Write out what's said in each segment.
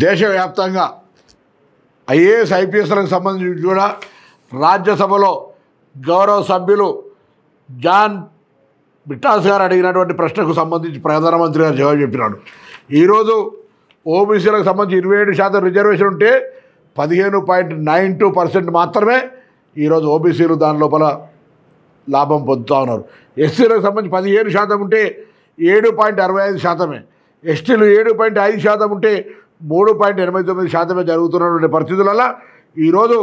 దేశవ్యాప్తంగా ఐఏఎస్ ఐపీఎస్లకు సంబంధించి కూడా రాజ్యసభలో గౌరవ సభ్యులు జాన్ బిట్టాస్ గారు అడిగినటువంటి ప్రశ్నకు సంబంధించి ప్రధానమంత్రి గారు జవాబు చెప్పినాడు. ఈరోజు ఓబీసీలకు సంబంధించి 27% రిజర్వేషన్ ఉంటే 15.92% మాత్రమే ఈరోజు ఓబీసీలు దాని లోపల లాభం పొందుతూ ఉన్నారు. ఎస్సీలకు సంబంధించి 15% ఉంటే 7.65%, ఎస్టీలు 7.5% ఉంటే 3.89% జరుగుతున్నటువంటి పరిస్థితులలో ఈరోజు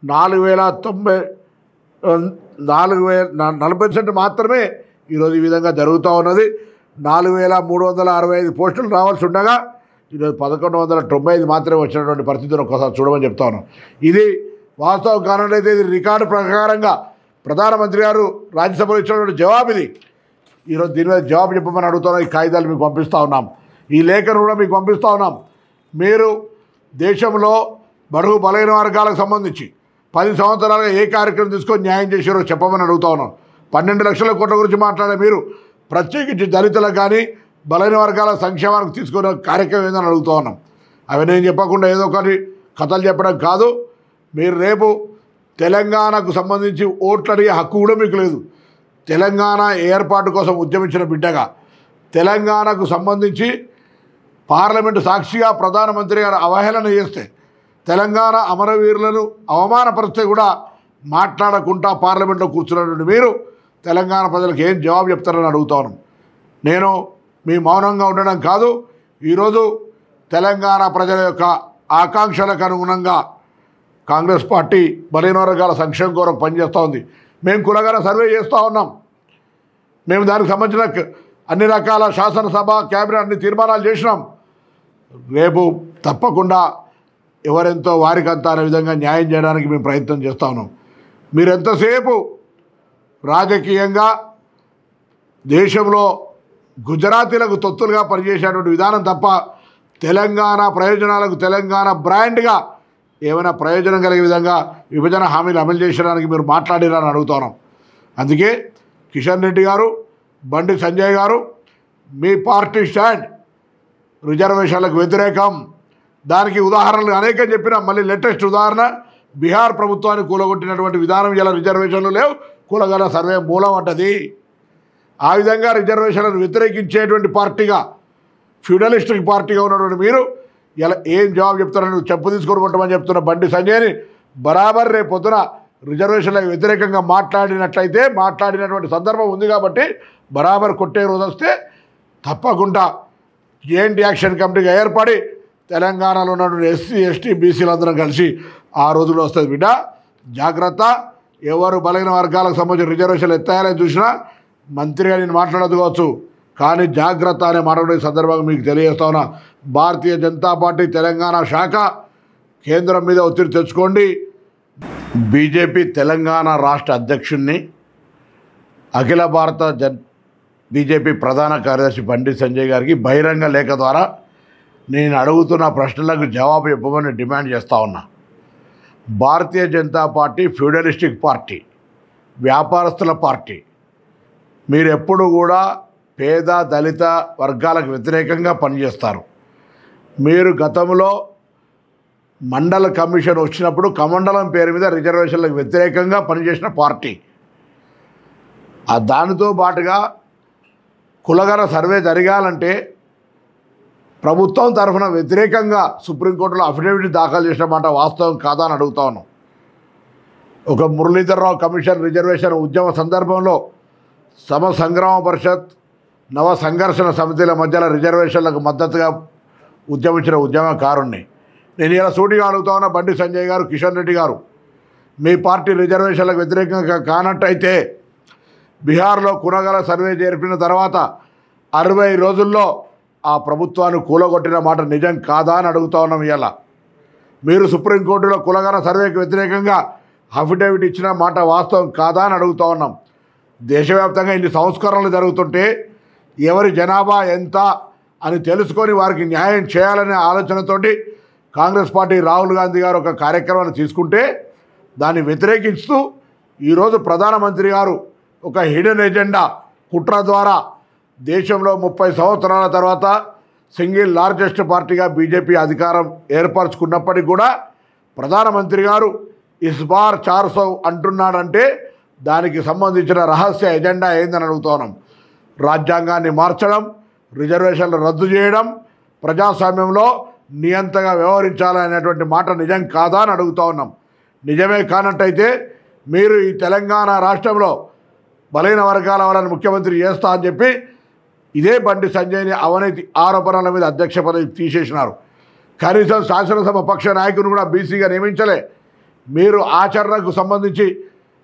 40% మాత్రమే ఈరోజు ఈ విధంగా జరుగుతూ ఉన్నది. 4365 పోస్టులు రావాల్సి ఉండగా ఈరోజు 1195 మాత్రమే వచ్చినటువంటి పరిస్థితులు ఒకసారి చూడమని చెప్తా ఉన్నాం. ఇది వాస్తవం కానట్లయితే ఇది రికార్డు ప్రకారంగా ప్రధానమంత్రి గారు రాజ్యసభలో ఇచ్చినటువంటి జవాబు ఇది. ఈరోజు దీని మీద జవాబు చెప్పమని అడుగుతున్నాం. ఈ కాగితాలు మీకు పంపిస్తూ ఉన్నాం, ఈ లేఖను కూడా మీకు పంపిస్తూ ఉన్నాం. మీరు దేశంలో బడుగు బలహీన వర్గాలకు సంబంధించి 10 సంవత్సరాలుగా ఏ కార్యక్రమం తీసుకొని న్యాయం చేశారో చెప్పమని అడుగుతా ఉన్నాం. 12 లక్షల కోట్ల గురించి మాట్లాడే మీరు ప్రత్యేకించి దళితులకు కానీ బలహీన వర్గాల సంక్షేమానికి తీసుకునే కార్యక్రమం ఏందని అడుగుతూ ఉన్నాం. అవి నేను చెప్పకుండా ఏదో ఒకటి కథలు చెప్పడం కాదు. మీరు రేపు తెలంగాణకు సంబంధించి ఓట్లు అడిగే హక్కు కూడా మీకు లేదు. తెలంగాణ ఏర్పాటు కోసం ఉద్యమించిన బిడ్డగా తెలంగాణకు సంబంధించి పార్లమెంటు సాక్షిగా ప్రధానమంత్రి గారు అవహేళన చేస్తే, తెలంగాణ అమరవీరులను అవమానపరిస్తే కూడా మాట్లాడకుండా పార్లమెంట్లో కూర్చున్నటువంటి మీరు తెలంగాణ ప్రజలకు ఏం జవాబు చెప్తారని అడుగుతా ఉన్నాం. నేను మీ మౌనంగా ఉండడం కాదు, ఈరోజు తెలంగాణ ప్రజల యొక్క ఆకాంక్షలకు అనుగుణంగా కాంగ్రెస్ పార్టీ బలహీన వర్గాల సంక్షేమం కొరకు పనిచేస్తూ ఉంది. మేము కులగన సర్వే చేస్తూ ఉన్నాం. మేము దానికి సంబంధించిన అన్ని రకాల శాసనసభ క్యాబినెట్ అన్ని తీర్మానాలు చేసినాం. రేపు తప్పకుండా ఎవరెంతో వారికంతా అనే విధంగా న్యాయం చేయడానికి మేము ప్రయత్నం చేస్తూ ఉన్నాం. మీరు ఎంతసేపు రాజకీయంగా దేశంలో గుజరాతీలకు తొత్తులుగా పనిచేసేటువంటి విధానం తప్ప తెలంగాణ ప్రయోజనాలకు తెలంగాణ బ్రాండ్గా ఏమైనా ప్రయోజనం కలిగే విధంగా విభజన హామీలు అమలు చేసడానికి మీరు మాట్లాడిరని అడుగుతున్నాం. అందుకే కిషన్ రెడ్డి గారు, బండి సంజయ్ గారు, మీ పార్టీ స్టాండ్ రిజర్వేషన్లకు వ్యతిరేకం. దానికి ఉదాహరణలు అనేకం చెప్పినాం. మళ్ళీ లేటెస్ట్ ఉదాహరణ బీహార్ ప్రభుత్వాన్ని కూలగొట్టినటువంటి విధానం. ఇలా రిజర్వేషన్లు లేవు, కులగన సర్వే మూలం అంటది. ఆ విధంగా రిజర్వేషన్లను వ్యతిరేకించేటువంటి పార్టీగా, ఫ్యూడలిస్టిక్ పార్టీగా ఉన్నటువంటి మీరు ఇలా ఏం జవాబు చెప్తారని చెప్పు తీసుకొని కొట్టమని చెప్తున్న బండి సంజయ్ని బరాబర్ రేపు పొద్దున రిజర్వేషన్లకు వ్యతిరేకంగా మాట్లాడినటువంటి సందర్భం ఉంది కాబట్టి బరాబర్ కొట్టే రోజు వస్తే తప్పకుండా జేఎన్టీ యాక్షన్ కమిటీగా ఏర్పడి తెలంగాణలో ఉన్నటువంటి ఎస్సీ ఎస్టీ బీసీలందరం కలిసి ఆ రోజులో వస్తుంది. బిడ్డ జాగ్రత్త. ఎవరు బలహీన వర్గాలకు సంబంధించిన రిజర్వేషన్లు ఎత్తాయాలని చూసినా మంత్రిగా నేను మాట్లాడదు కావచ్చు, కానీ జాగ్రత్త అనే మాట్లాడే సందర్భంగా మీకు తెలియజేస్తా ఉన్నా. భారతీయ జనతా పార్టీ తెలంగాణ శాఖ కేంద్రం మీద ఒత్తిడి తెచ్చుకోండి. బీజేపీ తెలంగాణ రాష్ట్ర అధ్యక్షుడిని అఖిల భారత బీజేపీ ప్రధాన కార్యదర్శి బండి సంజయ్ గారికి బహిరంగ లేఖ ద్వారా నేను అడుగుతున్న ప్రశ్నలకు జవాబు చెప్పమని డిమాండ్ చేస్తూ ఉన్నా. Bharatiya Janata party feudalistic party, వ్యాపారస్తుల పార్టీ. మీరు ఎప్పుడు కూడా పేద దళిత వర్గాలకు వ్యతిరేకంగా పనిచేస్తారు. మీరు గతంలో మండల కమిషన్ వచ్చినప్పుడు కమండలం పేరు మీద రిజర్వేషన్లకు వ్యతిరేకంగా పనిచేసిన పార్టీ. దానితో పాటుగా కులగన సర్వే జరగాలంటే ప్రభుత్వం తరఫున వ్యతిరేకంగా సుప్రీంకోర్టులో అఫిడవిట్ దాఖలు చేసిన మాట వాస్తవం కాదా అని అడుగుతా ఉన్నాం. ఒక మురళీధరరావు కమిషన్ రిజర్వేషన్ ఉద్యమ సందర్భంలో సమ సంగ్రామ పరిషత్, నవ సంఘర్షణ సమితిల మధ్యలో రిజర్వేషన్లకు మద్దతుగా ఉద్యమించిన ఉద్యమకారుణ్ణి నేను ఇలా సూటిగా అడుగుతా ఉన్నా. బండి సంజయ్ గారు, కిషన్ రెడ్డి గారు, మీ పార్టీ రిజర్వేషన్లకు వ్యతిరేకంగా కానట్టయితే బీహార్లో కులగన సర్వే జరిపిన తర్వాత 60 రోజుల్లో ఆ ప్రభుత్వాన్ని కూలగొట్టిన మాట నిజం కాదా అని అడుగుతా ఉన్నాం. ఇలా మీరు సుప్రీంకోర్టులో కులగన సర్వేకి వ్యతిరేకంగా అఫిడవిట్ ఇచ్చిన మాట వాస్తవం కాదా అని అడుగుతా ఉన్నాం. దేశవ్యాప్తంగా ఇన్ని సంస్కరణలు జరుగుతుంటే ఎవరి జనాభా ఎంత అని తెలుసుకొని వారికి న్యాయం చేయాలనే ఆలోచనతోటి కాంగ్రెస్ పార్టీ రాహుల్ గాంధీ గారు ఒక కార్యక్రమాన్ని తీసుకుంటే దాన్ని వ్యతిరేకిస్తూ ఈరోజు ప్రధానమంత్రి గారు ఒక హిడెన్ ఎజెండా కుట్ర ద్వారా దేశంలో 30 సంవత్సరాల తర్వాత సింగిల్ లార్జెస్ట్ పార్టీగా బీజేపీ అధికారం ఏర్పరచుకున్నప్పటికీ కూడా ప్రధానమంత్రి గారు ఇస్ బార్ 400 అంటున్నాడంటే దానికి సంబంధించిన రహస్య ఎజెండా ఏందని అడుగుతున్నాం. రాజ్యాంగాన్ని మార్చడం, రిజర్వేషన్లు రద్దు చేయడం, ప్రజాస్వామ్యంలో నియంతగా వ్యవహరించాలనేటువంటి మాట నిజం కాదా అని అడుగుతూ ఉన్నాం. నిజమే కానట్టయితే మీరు ఈ తెలంగాణ రాష్ట్రంలో బలైన వర్గాల వాళ్ళని ముఖ్యమంత్రి చేస్తా అని చెప్పి ఇదే బండి సంజయ్ని అవినీతి ఆరోపణల మీద అధ్యక్ష పదవి తీసేసినారు. కనీసం శాసనసభ పక్ష నాయకుని కూడా బీసీగా నియమించలే. మీరు ఆచరణకు సంబంధించి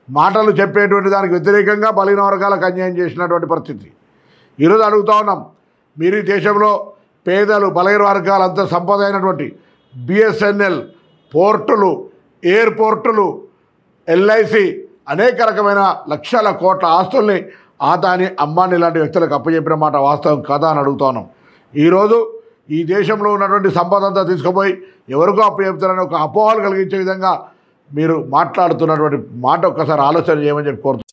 మాటలు చెప్పేటువంటి దానికి వ్యతిరేకంగా బలైన వర్గాలకు అన్యాయం చేసినటువంటి పరిస్థితి. ఈరోజు అడుగుతూ ఉన్నాం, మీరు ఈ దేశంలో పేదలు బలైన వర్గాలంతా సంపద అయినటువంటి బిఎస్ఎన్ఎల్, పోర్టులు, ఎయిర్పోర్టులు, ఎల్ఐసి అనేక రకమైన లక్షల కోట్ల ఆస్తుల్ని ఆదాని, అంబానీ లాంటి వ్యక్తులకు అప్పచెప్పిన మాట వాస్తవం కదా అని అడుగుతున్నాం. ఈరోజు ఈ దేశంలో ఉన్నటువంటి సంపద అంతా తీసుకుపోయి ఎవరికో అప్పచెప్తారని ఒక అపోహలు కలిగించే విధంగా మీరు మాట్లాడుతున్నటువంటి మాట ఒక్కసారి ఆలోచన చేయమని చెప్పి కోరుతున్నాను.